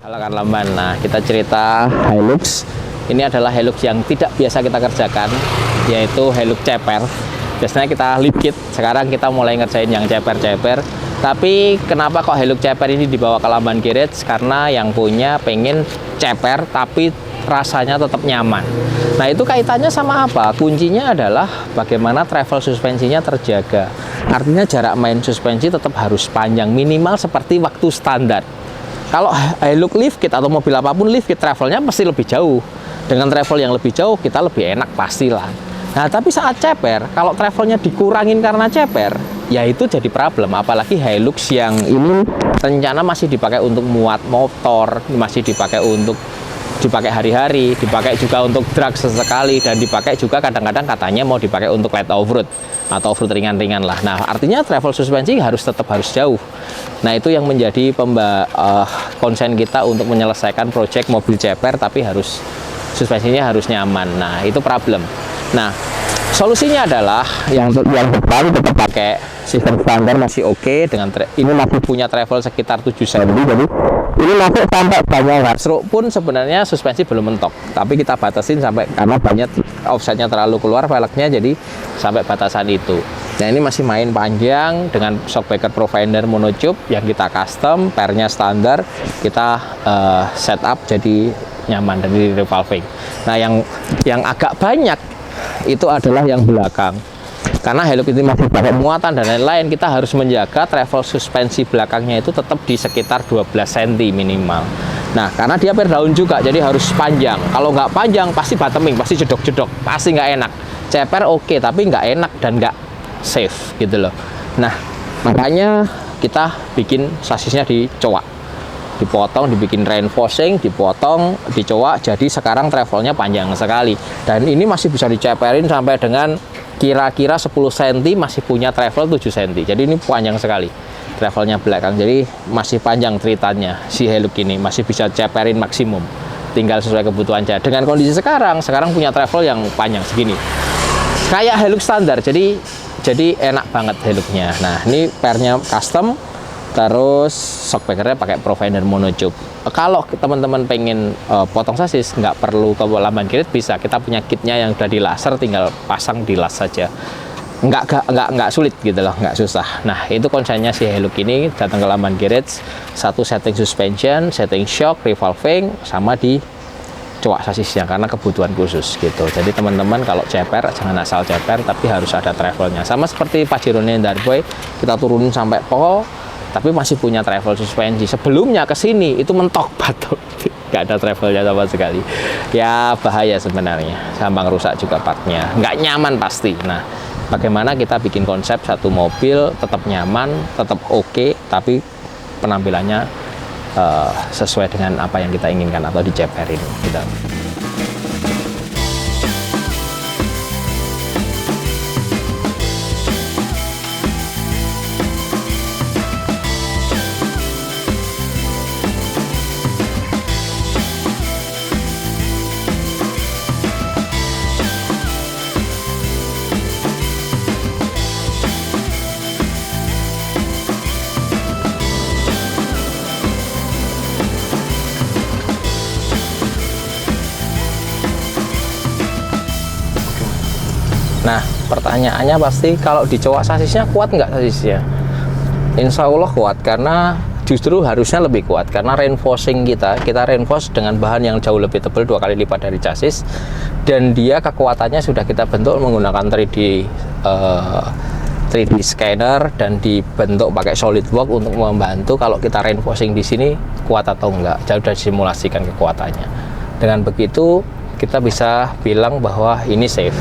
Halo Kang Lamban, nah kita cerita Hilux. Ini adalah Hilux yang tidak biasa kita kerjakan, yaitu Hilux ceper. Biasanya kita lift kit, sekarang kita mulai ngerjain yang ceper-ceper. Tapi kenapa kok Hilux ceper ini dibawa ke Lamban Garage? Karena yang punya pengen ceper tapi rasanya tetap nyaman. Nah itu kaitannya sama apa? Kuncinya adalah bagaimana travel suspensinya terjaga. Artinya jarak main suspensi tetap harus panjang, minimal seperti waktu standar. Kalau Hilux lift kit atau mobil apapun lift kit, travelnya pasti lebih jauh. Dengan travel yang lebih jauh kita lebih enak pastilah. Nah tapi saat ceper, kalau travelnya dikurangin karena ceper, ya itu jadi problem. Apalagi Hilux yang ini rencana masih dipakai untuk muat motor, masih dipakai untuk hari-hari, dipakai juga untuk drag sesekali, dan dipakai juga kadang-kadang katanya mau dipakai untuk light off-road atau off-road ringan-ringan lah. Nah artinya travel suspensi tetap harus jauh. Nah itu yang menjadi konsen kita untuk menyelesaikan project mobil ceper, tapi suspensinya harus nyaman. Nah itu problem. Nah solusinya adalah yang depan tetap pakai sistem standar, masih oke. Dengan ini masih punya travel sekitar 7 cm, jadi ini masuk sampai banyak stroke pun sebenarnya suspensi belum mentok, tapi kita batasin sampai karena banyak offsetnya terlalu keluar velgnya, jadi sampai batasan itu. Nah ini masih main panjang dengan shockbreaker Profinder monotube yang kita custom, pernya standar, kita setup jadi nyaman dari revolving. Nah yang agak banyak itu adalah yang belakang. Karena Hilux ini masih pakai muatan dan lain-lain, kita harus menjaga travel suspensi belakangnya itu tetap di sekitar 12 cm minimal. Nah, karena dia per daun juga, jadi harus panjang. Kalau nggak panjang, pasti bottoming, pasti jedok-jedok, pasti nggak enak. Ceper oke, tapi nggak enak dan nggak safe gitu loh. Nah, makanya kita bikin sasisnya dicowak, dipotong, dibikin reinforcing, dipotong, dicowak, jadi sekarang travelnya panjang sekali. Dan ini masih bisa diceperin sampai dengan kira-kira 10 cm, masih punya travel 7 cm. Jadi ini panjang sekali travelnya belakang, jadi masih panjang ceritanya. Si Hilux ini masih bisa ceperin maksimum, tinggal sesuai kebutuhan aja. Dengan kondisi sekarang punya travel yang panjang segini, kayak Hilux standar, jadi enak banget Hiluxnya. Nah ini pernya custom, terus shockbreakernya pakai Profinder monotube. Kalau teman-teman pengen potong sasis, nggak perlu ke Lamban Garage, bisa, kita punya kitnya yang udah di laser, tinggal pasang di las saja. Nggak sulit gitu loh, nggak susah. Nah itu konsennya si Hilux ini, datang ke Lamban Garage, satu setting suspension, setting shock, revolving, sama di cowak sasisnya karena kebutuhan khusus gitu. Jadi teman-teman kalau ceper jangan asal ceper, tapi harus ada travelnya. Sama seperti Pajero Darboy, kita turunin sampai po, tapi masih punya travel suspensi. Sebelumnya ke sini itu mentok batu, nggak ada travelnya sama sekali. Ya bahaya sebenarnya, gampang rusak juga partnya, nggak nyaman pasti. Nah bagaimana kita bikin konsep satu mobil tetap nyaman, tetap oke, tapi penampilannya sesuai dengan apa yang kita inginkan atau diceperin gitu. Nah pertanyaannya pasti, kalau dicowak sasisnya kuat nggak sasisnya? Insya Allah kuat, karena justru harusnya lebih kuat, karena reinforcing kita reinforce dengan bahan yang jauh lebih tebal, 2 kali lipat dari chassis, dan dia kekuatannya sudah kita bentuk menggunakan 3D scanner dan dibentuk pakai SolidWorks untuk membantu kalau kita reinforcing di sini kuat atau enggak, jauh dari simulasikan kekuatannya. Dengan begitu kita bisa bilang bahwa ini safe.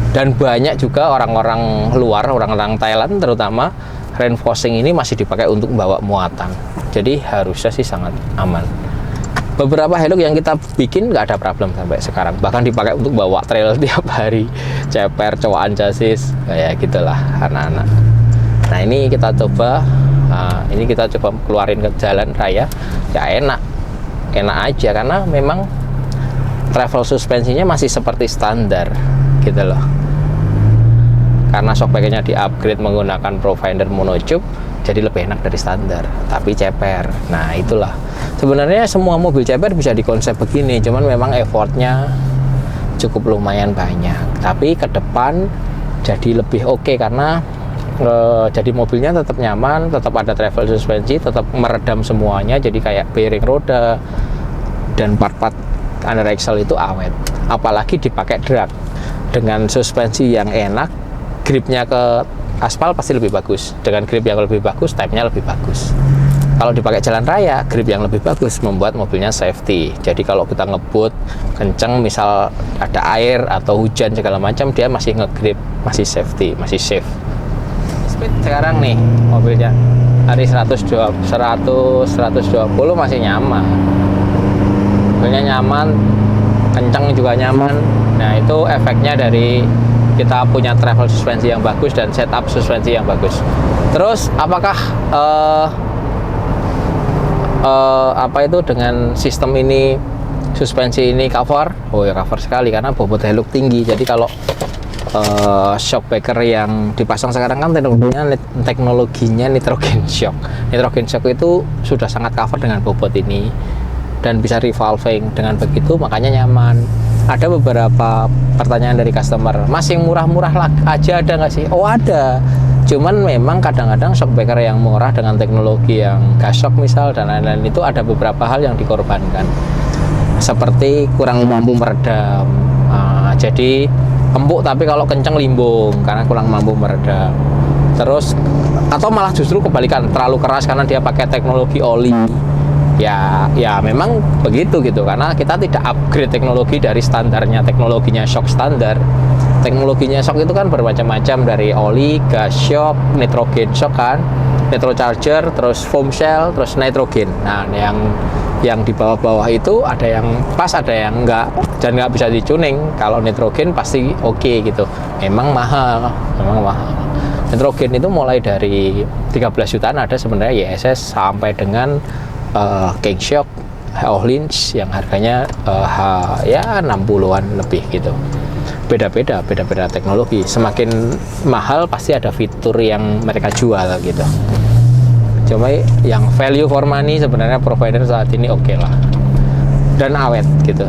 Dan banyak juga orang-orang luar, orang-orang Thailand terutama, reinforcing ini masih dipakai untuk membawa muatan. Jadi harusnya sih sangat aman. Beberapa Hilux yang kita bikin nggak ada problem sampai sekarang, bahkan dipakai untuk bawa trail tiap hari, ceper, cowakan chassis, kayak gitulah anak-anak. Nah ini kita coba, keluarin ke jalan raya, ya enak aja, karena memang travel suspensinya masih seperti standar gitu loh. Karena shockbreakernya di-upgrade menggunakan Profinder monotube, jadi lebih enak dari standar, tapi ceper. Nah itulah Sebenarnya semua mobil ceper bisa dikonsep begini, cuman memang effortnya cukup lumayan banyak. Tapi ke depan jadi lebih oke karena jadi mobilnya tetap nyaman, tetap ada travel suspensi, tetap meredam semuanya, jadi kayak bearing roda dan part-part under axle itu awet. Apalagi dipakai drag dengan suspensi yang enak, gripnya ke aspal pasti lebih bagus. Dengan grip yang lebih bagus, type-nya lebih bagus. Kalau dipakai jalan raya, grip yang lebih bagus membuat mobilnya safety. Jadi kalau kita ngebut kenceng, misal ada air atau hujan segala macam, dia masih ngegrip, masih safety, masih safe. Speed sekarang nih mobilnya hari 120 masih nyaman. Mobilnya nyaman, kenceng juga nyaman. Nah, itu efeknya dari kita punya travel suspensi yang bagus dan setup suspensi yang bagus. Terus apakah apa itu dengan sistem ini, suspensi ini cover? Oh ya, cover sekali karena bobot Hilux tinggi. Jadi kalau shock breaker yang dipasang sekarang kan teknologinya nitrogen shock. Nitrogen shock itu sudah sangat cover dengan bobot ini dan bisa revolving. Dengan begitu makanya nyaman. Ada beberapa pertanyaan dari customer, Mas, yang murah-murah aja ada nggak sih? Oh, ada. Cuman memang kadang-kadang shock breaker yang murah dengan teknologi yang gas shock misal dan lain-lain itu ada beberapa hal yang dikorbankan, seperti kurang mampu meredam. Jadi empuk tapi kalau kenceng limbung karena kurang mampu meredam. Terus atau malah justru kebalikan, terlalu keras karena dia pakai teknologi oli. Ya memang begitu gitu, karena kita tidak upgrade teknologi dari standarnya teknologinya shock standar. Teknologinya shock itu kan bermacam-macam, dari oli, gas shock, nitrogen shock kan, nitrocharger, terus foam shell, terus nitrogen. Nah, yang di bawah-bawah itu ada yang pas, ada yang enggak, dan nggak bisa dicuning. Kalau nitrogen pasti oke gitu. Memang mahal. Nitrogen itu mulai dari 13 jutaan ada sebenarnya YSS sampai dengan King Shock, O'Lynch yang harganya ya 60-an lebih gitu. Beda-beda teknologi. Semakin mahal pasti ada fitur yang mereka jual gitu. Cuma yang value for money sebenarnya provider saat ini oke lah dan awet gitu.